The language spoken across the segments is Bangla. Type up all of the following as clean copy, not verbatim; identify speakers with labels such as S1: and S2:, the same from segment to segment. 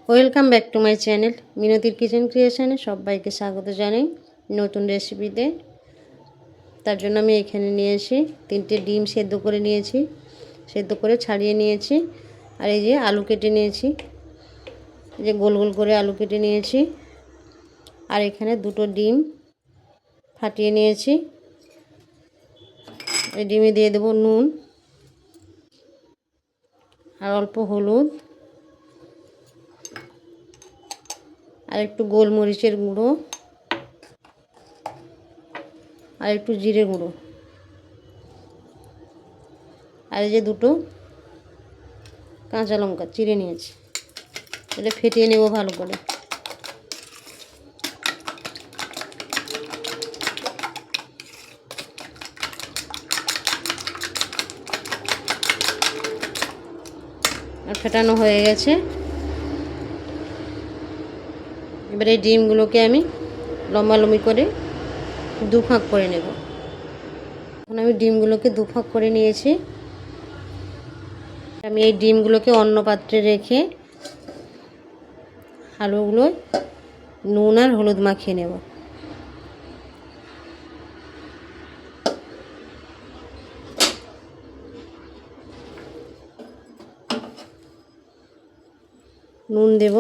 S1: Welcome back to my channel মিনতির কিচেন ক্রিয়েশনে সবাইকে স্বাগত জানাই নতুন রেসিপিতে। তার জন্য আমি এখানে নিয়েছি 3টে ডিম সেদ্ধ করে নিয়েছি, সেদ্ধ করে ছাড়িয়ে নিয়েছি। আর এই যে আলু কেটে নিয়েছি, এই যে গোল গোল করে আলু কেটে নিয়েছি। আর এখানে 2টো ডিম ফাটিয়ে নিয়েছি। এই ডিমে দিয়ে দেবো নুন আর অল্প হলুদ আর একটু গোলমরিচের গুঁড়ো আর একটু জিরে গুঁড়ো। আর এই যে 2টো কাঁচা লঙ্কা চিড়ে নিয়েছি, এটা ফেটিয়ে নেব ভালো করে। আর ফেটানো হয়ে গেছে। এবার এই ডিমগুলোকে আমি লম্বালম্বি করে 2 ভাগ করে নেব। এখন আমি ডিমগুলোকে 2 ভাগ করে নিয়েছি। আমি এই ডিমগুলোকে অন্য পাত্রে রেখে আলুগুলো নুন আর হলুদ মাখিয়ে নেব। নুন দেব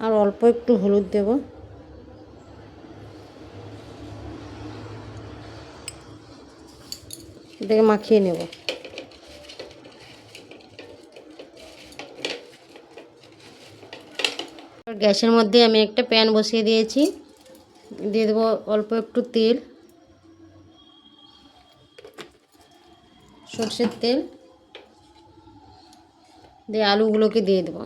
S1: আর অল্প একটু হলুদ দেব। এটাকে মাখিয়ে নেব। গ্যাসের মধ্যে আমি একটা প্যান বসিয়ে দিয়েছি, দিয়ে দেবো অল্প একটু তেল, সরষের তেল দিয়ে আলুগুলোকে দিয়ে দেবো।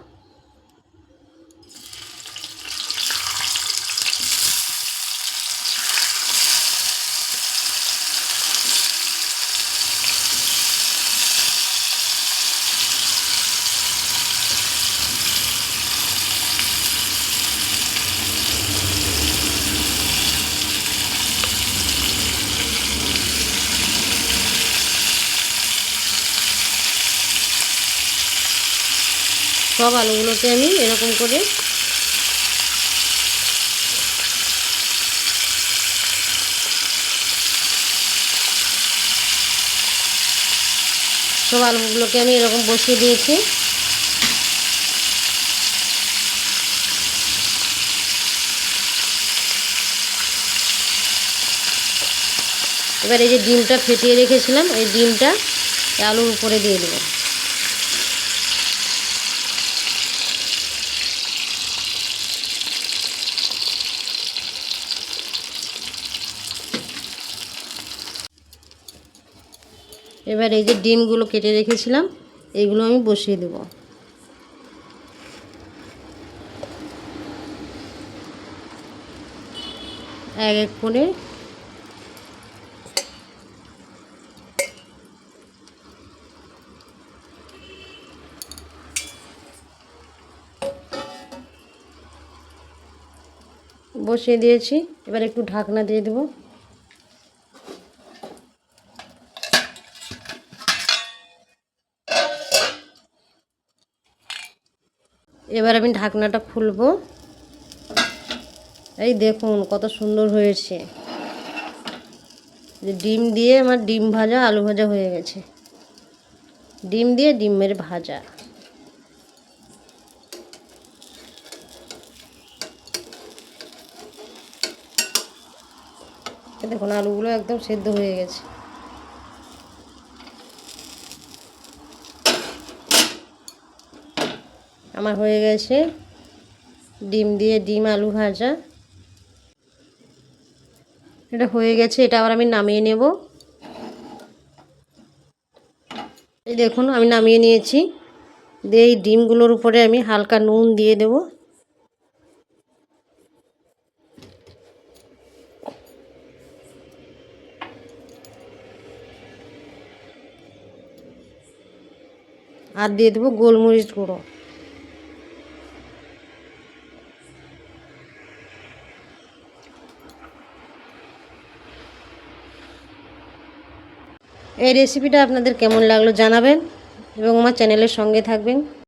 S1: সব আলুগুলোকে আমি এরকম করে এরকম বসিয়ে দিয়েছি। এবার এই যে ডিমটা ফেটিয়ে রেখেছিলাম, এই ডিমটা আলুর উপরে দিয়ে দেবো। এবার এই যে ডিমগুলো কেটে রেখেছিলাম এইগুলো আমি বসিয়ে দেব। এক এক করে বসিয়ে দিয়েছি। এবার একটু ঢাকনা দিয়ে দেব। এবার আমি ঢাকনাটা খুলবো। এই দেখুন কত সুন্দর হয়েছে। ডিম দিয়ে আমার ডিম ভাজা আলু ভাজা হয়ে গেছে। ডিম দিয়ে ডিমের ভাজা। দেখুন আলুগুলো একদম সেদ্ধ হয়ে গেছে। আমার হয়ে গেছে ডিম দিয়ে ডিম আলু ভাজা। এটা হয়ে গেছে, এটা আবার আমি নামিয়ে নেব। এই দেখুন আমি নামিয়ে নিয়েছি। দিয়ে এই ডিমগুলোর উপরে আমি হালকা নুন দিয়ে দেব। আর দিয়ে দেবো গোলমরিচ গুঁড়ো। এই রেসিপিটা আপনাদের কেমন লাগলো জানাবেন। এবং আমার চ্যানেলের সঙ্গে থাকবেন।